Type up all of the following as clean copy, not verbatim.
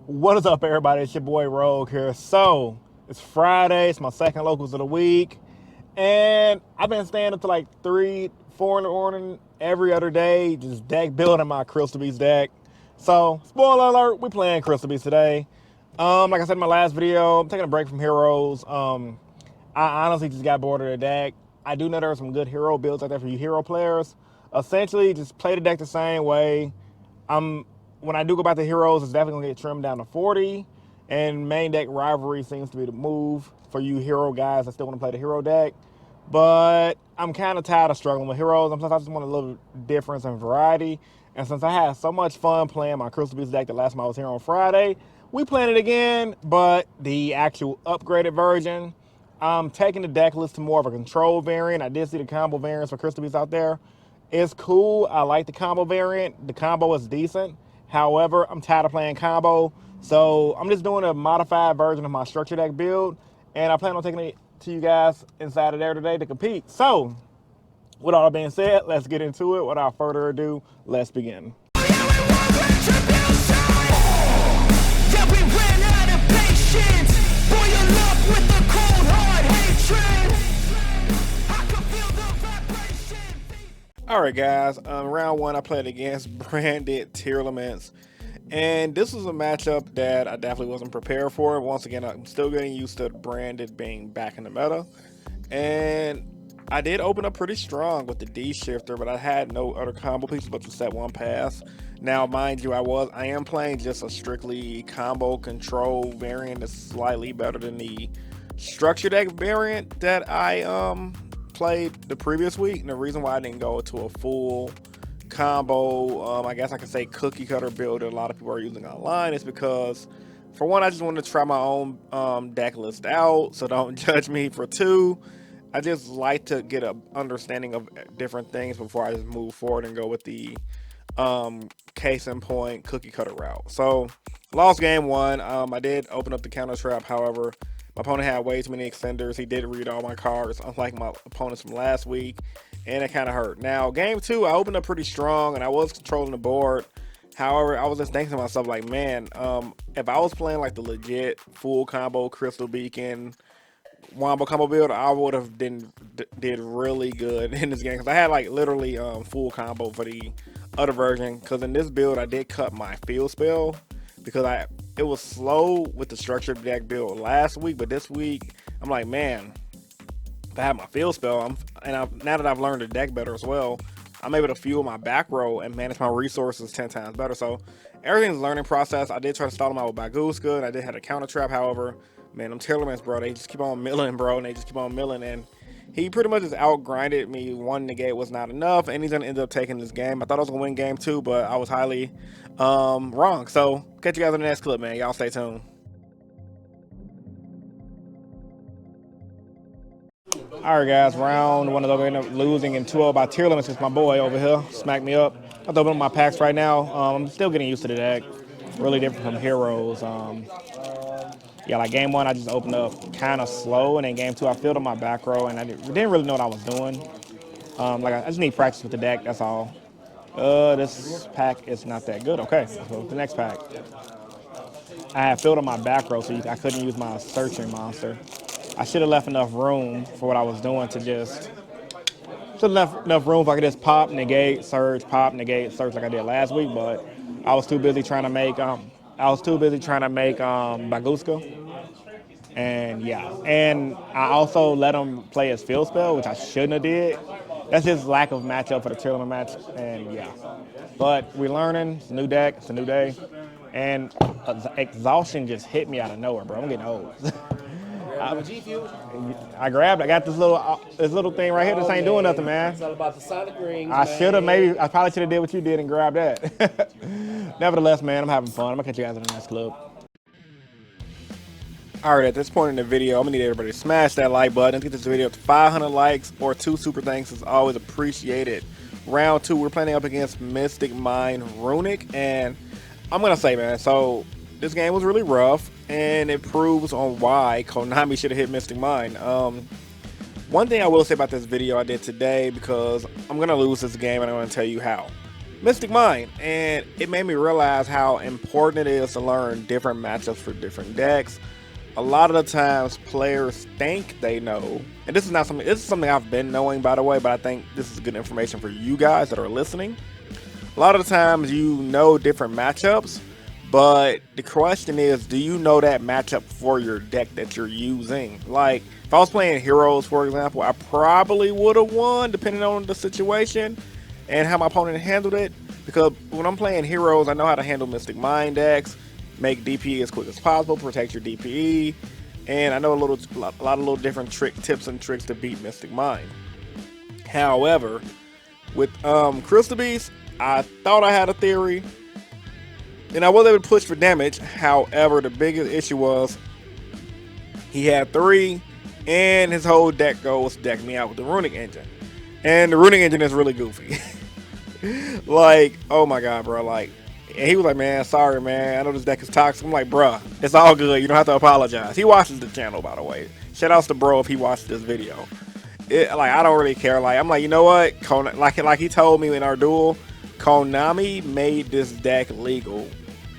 What is up, everybody? It's your boy Rogue here. So, it's Friday. It's my second locals of the week. And I've been staying up to like 3, 4 in the morning every other day, just deck building my Crystal Beast deck. So, spoiler alert, we playing Crystal Beast today. Like I said in my last video, I'm taking a break from heroes. I honestly just got bored of the deck. I do know there are some good hero builds out there for you hero players. Essentially, just play the deck the same way. When I do go back to heroes, it's definitely gonna get trimmed down to 40. And main deck rivalry seems to be the move for you hero guys that still want to play the hero deck. But I'm kind of tired of struggling with heroes. I just want a little difference and variety. And since I had so much fun playing my Crystal Beast deck the last time I was here on Friday, we playing it again, but the actual upgraded version. I'm taking the deck list to more of a control variant. I did see the combo variants for Crystal Beast out there. It's cool. I like the combo variant. The combo is decent. However, I'm tired of playing combo, so I'm just doing a modified version of my structure deck build, and I plan on taking it to you guys inside of there today to compete. So, with all that being said, let's get into it. Without further ado, let's begin. Alright guys, round one I played against Branden Tearlaments, and this was a matchup that I definitely wasn't prepared for. Once again, I'm still getting used to Branden being back in the meta, and I did open up pretty strong with the D shifter, but I had no other combo pieces but to set one pass. Now mind you, I am playing just a strictly combo control variant that's slightly better than the structure deck variant that I played the previous week. And the reason why I didn't go to a full combo, I guess I could say cookie cutter build that a lot of people are using online, is because for one, I just wanted to try my own deck list out, so don't judge me. For two, I just like to get an understanding of different things before I just move forward and go with the case in point cookie cutter route. So lost game one. I did open up the counter trap, however my opponent had way too many extenders. He did read all my cards, unlike my opponents from last week, and it kind of hurt. Now, game two, I opened up pretty strong, and I was controlling the board. However, I was just thinking to myself, like, man, if I was playing like the legit full combo Crystal Beacon Wombo combo build, I would have did really good in this game, because I had like literally full combo for the other version. Because in this build, I did cut my field spell because it was slow with the structured deck build last week, but this week I'm like, man, if I have my field spell, now that I've learned the deck better as well, I'm able to fuel my back row and manage my resources 10 times better. So everything's a learning process. I did try to stall them out with Baguska, and I did have a counter trap. However, man, them Tearlaments, bro, they just keep on milling, bro, and they just keep on milling, and he pretty much just outgrinded me. One negate was not enough, and he's gonna end up taking this game. I thought I was gonna win game two, but I was highly wrong. So catch you guys in the next clip, man. Y'all stay tuned. All right, guys, round one of those, end up losing in 2-0 by Tearlaments. It's my boy over here, smacked me up. I'm opening my packs right now. I'm still getting used to the deck. Really different from heroes. Yeah, like game one, I just opened up kind of slow, and then game two, I filled up my back row, and I didn't really know what I was doing. I just need practice with the deck, that's all. This pack is not that good. Okay, let's go with the next pack. I had filled up my back row, so I couldn't use my searching monster. I should have left enough room for what I was doing to just... Should have left enough room if I could just pop, negate, search, like I did last week, but I was too busy trying to make... Baguska. And yeah, and I also let him play his field spell, which I shouldn't have did. That's his lack of matchup for the Tearlaments match, and yeah. But we're learning. It's a new deck. It's a new day, and exhaustion just hit me out of nowhere, bro. I'm getting old. I grabbed. I got this little thing right here. This ain't doing nothing, man. It's all about the Sonic rings. I probably should have did what you did and grabbed that. Nevertheless, man, I'm having fun. I'm gonna catch you guys in the next clip. Alright, at this point in the video, I'm gonna need everybody to smash that like button. Let's get this video up to 500 likes or 2 super thanks is always appreciated. Round 2, we're playing up against Mystic Mind Runick, and I'm gonna say, man, so this game was really rough, and it proves on why Konami should have hit Mystic Mind. One thing I will say about this video I did today, because I'm gonna lose this game and I'm gonna tell you how. Mystic Mind, and it made me realize how important it is to learn different matchups for different decks. A lot of the times, players think they know, and this is not something. This is something I've been knowing, by the way, but I think this is good information for you guys that are listening. A lot of the times, you know different matchups, but the question is, do you know that matchup for your deck that you're using? Like, if I was playing Heroes, for example, I probably would have won depending on the situation and how my opponent handled it. Because when I'm playing Heroes, I know how to handle Mystic Mind decks, make DPE as quick as possible, protect your DPE, and I know a lot of little different tips and tricks to beat Mystic Mind. However, with Crystal Beast, I thought I had a theory, and I was able to push for damage. However, the biggest issue was he had three, and his whole deck goal was to deck me out with the Runick engine. And the Runick engine is really goofy. Like, oh my god, bro. Like, and he was like, man, sorry, man. I know this deck is toxic. I'm like, bruh, it's all good. You don't have to apologize. He watches the channel, by the way. Shout outs to bro if he watched this video. Like, I don't really care. Like, I'm like, you know what? Like he told me in our duel, Konami made this deck legal,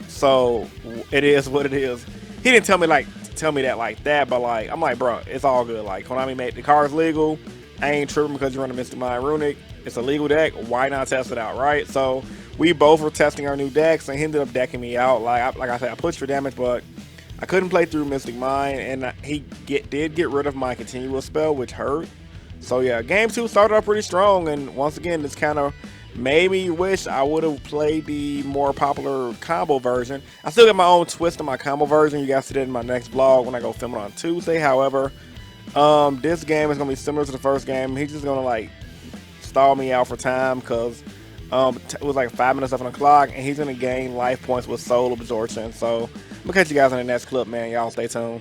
so it is what it is. He didn't tell me that like that, but like I'm like, bro, it's all good. Like Konami made the cards legal. I ain't tripping because you run a Mystic Mind Runick. It's a legal deck. Why not test it out, right? So we both were testing our new decks, and he ended up decking me out. Like I said, I pushed for damage, but I couldn't play through Mystic Mind, and he did get rid of my continuous spell, which hurt. So yeah, game two started off pretty strong, and once again, this kind of made me wish I would have played the more popular combo version. I still got my own twist on my combo version. You guys see that in my next vlog when I go film it on Tuesday. However, this game is gonna be similar to the first game. He's just gonna like stall me out for time because it was like 5 minutes left on the clock, and he's gonna gain life points with soul absorption. So I'm gonna catch you guys in the next clip, man. Y'all stay tuned.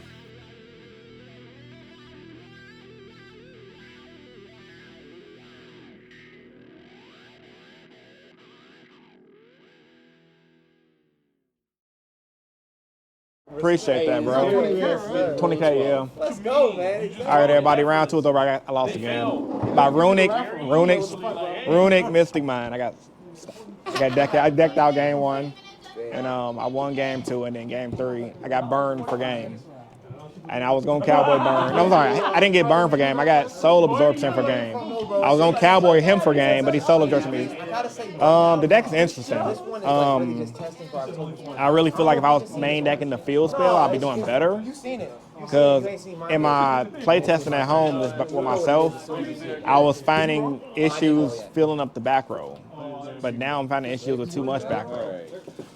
Appreciate that, bro. 20K, yeah. Let's go, man. All right, everybody. Round two is over. I lost again. By Runick, Mystic Mind. I decked out game one, and I won game two, and then game three, I got burned for game. And I was going Cowboy burn. No, I'm sorry, I didn't get burned for game. I got soul absorption for game. I was going Cowboy him for game, but he soul absorption me. The deck is interesting. I really feel like if I was main decking the field spell, I'd be doing better. Because in my playtesting at home with myself, I was finding issues filling up the back row. But now I'm finding issues with too much back row.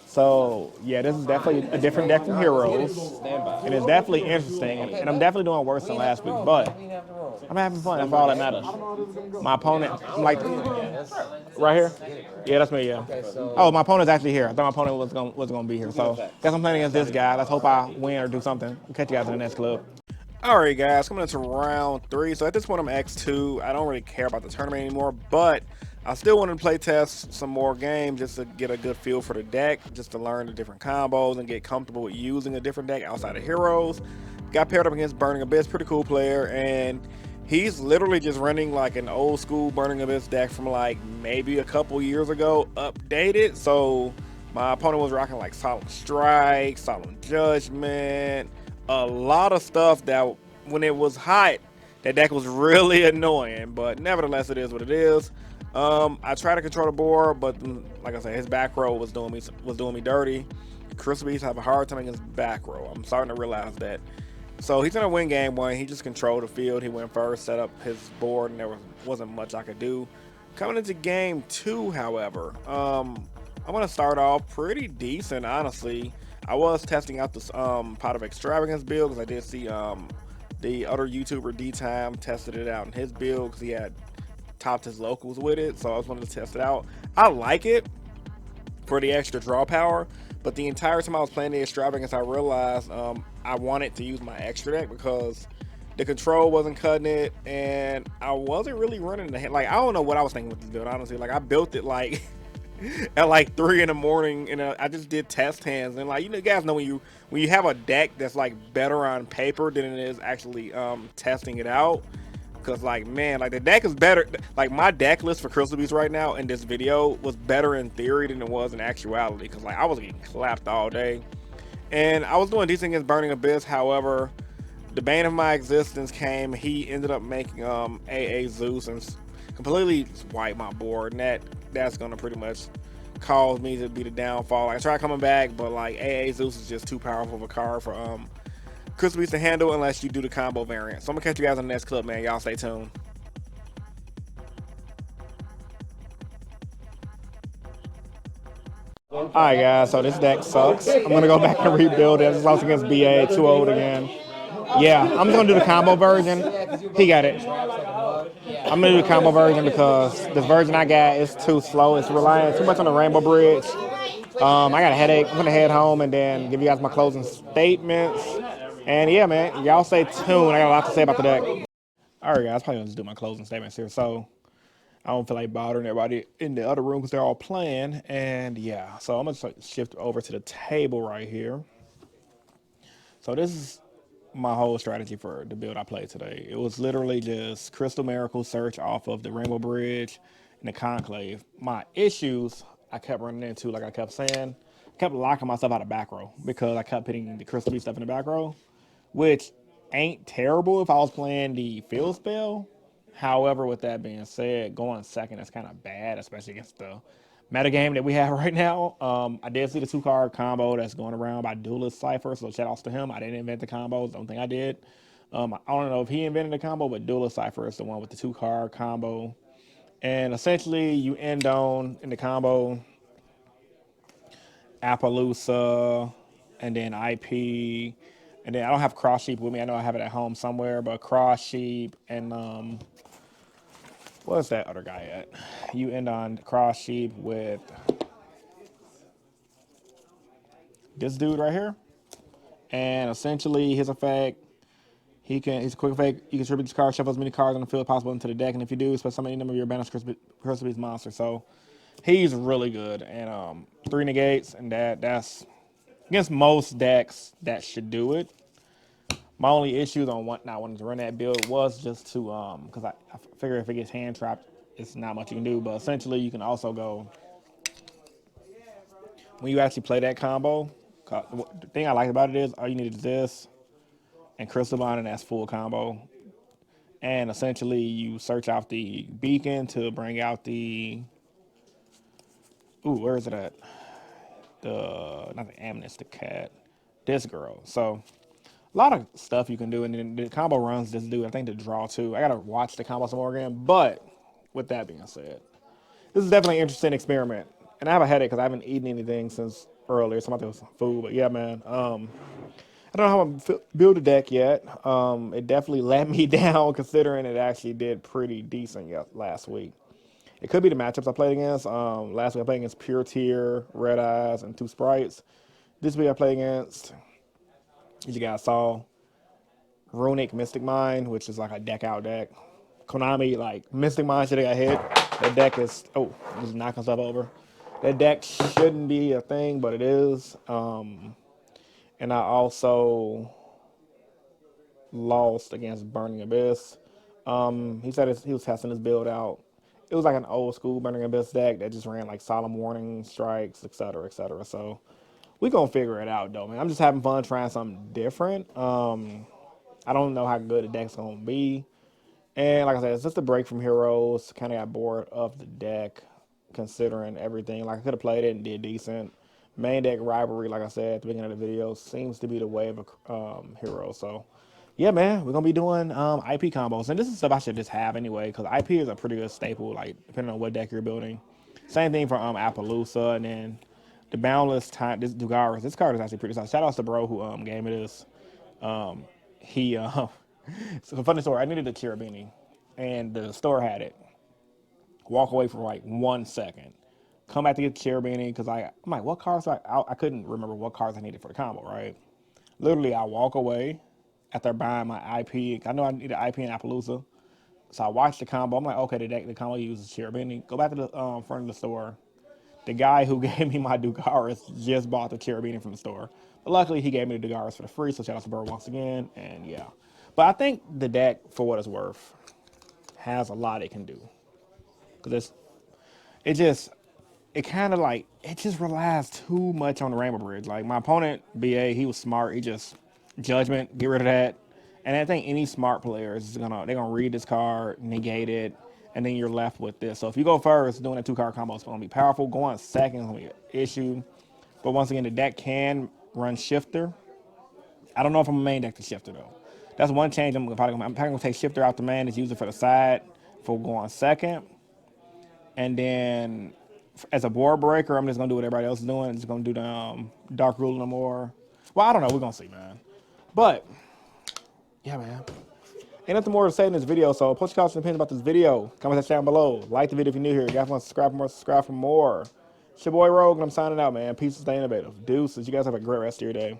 So yeah, this is definitely a different deck from Heroes, and it's definitely interesting, and I'm definitely doing worse than last week, but I'm having fun. That's all that matters. My opponent, I'm like, right here. Yeah, that's me. Yeah. Oh, my opponent's actually here. I thought my opponent was gonna be here. So guess I'm playing against this guy. Let's hope I win or do something. We'll catch you guys in the next club. Alright guys, coming into round 3. So at this point I'm X2. I don't really care about the tournament anymore, but I still want to play test some more games just to get a good feel for the deck, just to learn the different combos and get comfortable with using a different deck outside of Heroes. Got paired up against Burning Abyss, pretty cool player, and he's literally just running like an old school Burning Abyss deck from like maybe a couple years ago, updated. So my opponent was rocking like Solemn Strike, Solemn Judgment, a lot of stuff that when it was hot, that deck was really annoying, but nevertheless, it is what it is. I tried to control the board, but like I said, his back row was doing me dirty. Crystal Beast have a hard time against back row. I'm starting to realize that. So he's gonna win game one. He just controlled the field. He went first, set up his board, and there wasn't much I could do. Coming into game two, however, I'm gonna start off pretty decent, honestly. I was testing out this Pot of Extravagance build because I did see the other YouTuber D-Time tested it out in his build because he had topped his locals with it, so I was wanting to test it out. I like it for the extra draw power, but the entire time I was playing the Extravagance, I realized I wanted to use my extra deck because the control wasn't cutting it, and I wasn't really running the hand. Like, I don't know what I was thinking with this build, honestly. Like, I built it like at like 3 in the morning, and I just did test hands, and like, you guys know when you have a deck that's like better on paper than it is actually testing it out. Cause like man, like the deck is better. Like my deck list for Crystal Beast right now in this video was better in theory than it was in actuality. Cause like I was getting clapped all day, and I was doing decent against Burning Abyss. However, the bane of my existence came. He ended up making AA Zeus and completely wiped my board, and that's gonna pretty much cause me to be the downfall. Like, I tried coming back, but like AA Zeus is just too powerful of a card for Crystal Beast to handle unless you do the combo variant. So I'm gonna catch you guys on the next clip, man. Y'all stay tuned. Alright guys, so this deck sucks. I'm gonna go back and rebuild it. This lost against BA, too old again. Yeah, I'm just gonna do the combo version. He got it. I'm gonna do the combo version because this version I got is too slow. It's relying too much on the Rainbow Bridge. I got a headache. I'm gonna head home and then give you guys my closing statements. And yeah, man, y'all stay tuned. I got a lot to say about the deck. All right, guys, probably gonna just do my closing statements here. So I don't feel like bothering everybody in the other room because they're all playing. And yeah, so I'm gonna shift over to the table right here. So this is my whole strategy for the build I played today. It was literally just Crystal Miracle search off of the Rainbow Bridge and the Conclave. My issues I kept running into, like I kept saying, I kept locking myself out of back row because I kept hitting the Crystal Beast stuff in the back row, which ain't terrible if I was playing the field spell. However, with that being said, going second is kind of bad, especially against the metagame that we have right now. I did see the 2-card combo that's going around by Duelist Cypher, so shout outs to him. I didn't invent the combos, don't think I did. I don't know if he invented the combo, but Duelist Cypher is the one with the 2-card combo. And essentially, you end on, in the combo, Appaloosa, and then IP, and then I don't have Cross Sheep with me. I know I have it at home somewhere, but Cross Sheep and what's that other guy at? You end on Cross Sheep with this dude right here, and essentially his effect, his quick effect, you can tribute this card, shuffle as many cards on the field as possible into the deck, and if you do, special summon any number of your banished Crystal Beast monster. So he's really good, and 3 negates, and that's against most decks that should do it. My only issues on not wanting to run that build was just to because I figure if it gets hand trapped, it's not much you can do. But essentially, you can also go when you actually play that combo. The thing I like about it is all you need is this and Crystal Bond, and that's full combo. And essentially, you search out the beacon to bring out the where is it at? Not the Amnesty, the cat, this girl. So a lot of stuff you can do, and then the combo runs this dude. I think the draw too. I gotta watch the combo some more again. But with that being said, this is definitely an interesting experiment. And I have a headache because I haven't eaten anything since earlier. So I'm about to have some food. But yeah, man. I don't know how I'm build a deck yet. It definitely let me down considering it actually did pretty decent last week. It could be the matchups I played against. Last week I played against Pure Tier, Red Eyes, and 2 Sprites. This week I played against, as you guys saw, Runick Mystic Mind, which is like a deck out deck. Konami, like, Mystic Mind should have got hit. That deck is, just knocking stuff over. That deck shouldn't be a thing, but it is. And I also lost against Burning Abyss. He said he was testing his build out. It was like an old school Burning Abyss deck that just ran like Solemn Warning, Strikes, etc., etc. So we gonna figure it out though, man. I'm just having fun trying something different. I don't know how good the deck's gonna be. And like I said, it's just a break from Heroes. Kind of got bored of the deck, considering everything. Like I could have played it and did decent. Main deck rivalry, like I said at the beginning of the video, seems to be the way of Heroes. So yeah, man, we're gonna be doing IP combos, and this is stuff I should just have anyway, because IP is a pretty good staple. Like depending on what deck you're building. Same thing for Appaloosa, and then the Boundless Time. This Dugaris. This card is actually pretty solid. Shout out to bro who gave me this. He so a funny story. I needed a Cherubini, and the store had it. Walk away for like 1 second. Come back to get the Cherubini because I'm like, what cards? I couldn't remember what cards I needed for the combo. Right. Literally, I walk away after buying my IP. I know I needed IP and Appaloosa, so I watched the combo. I'm like, okay, the combo uses Cherubini. Go back to the front of the store. The guy who gave me my Dugaris just bought the Cherubini from the store. But luckily, he gave me the Dugaris for the free, so shout out to Burr once again, and yeah. But I think the deck, for what it's worth, has a lot it can do. Because it just, it kind of like, it just relies too much on the Rainbow Bridge. Like my opponent, BA, he was smart. He just, judgment, get rid of that. And I think any smart player is they're gonna read this card, negate it, and then you're left with this. So if you go first, doing a 2-card combo is gonna be powerful. Going second is gonna be an issue. But once again, the deck can run Shifter. I don't know if I'm a main deck to Shifter though. That's one change. I'm probably gonna take Shifter out the main, just use it for the side for going second. And then as a board breaker, I'm just gonna do what everybody else is doing. I'm just gonna do the Dark Rule no more. Well, I don't know. We're gonna see, man. But yeah, man. Ain't nothing more to say in this video, so post your comments and opinions about this video. Comment down below. Like the video if you're new here. You guys want to subscribe for more. It's your boy Rogue, and I'm signing out, man. Peace and stay innovative. Deuces. You guys have a great rest of your day.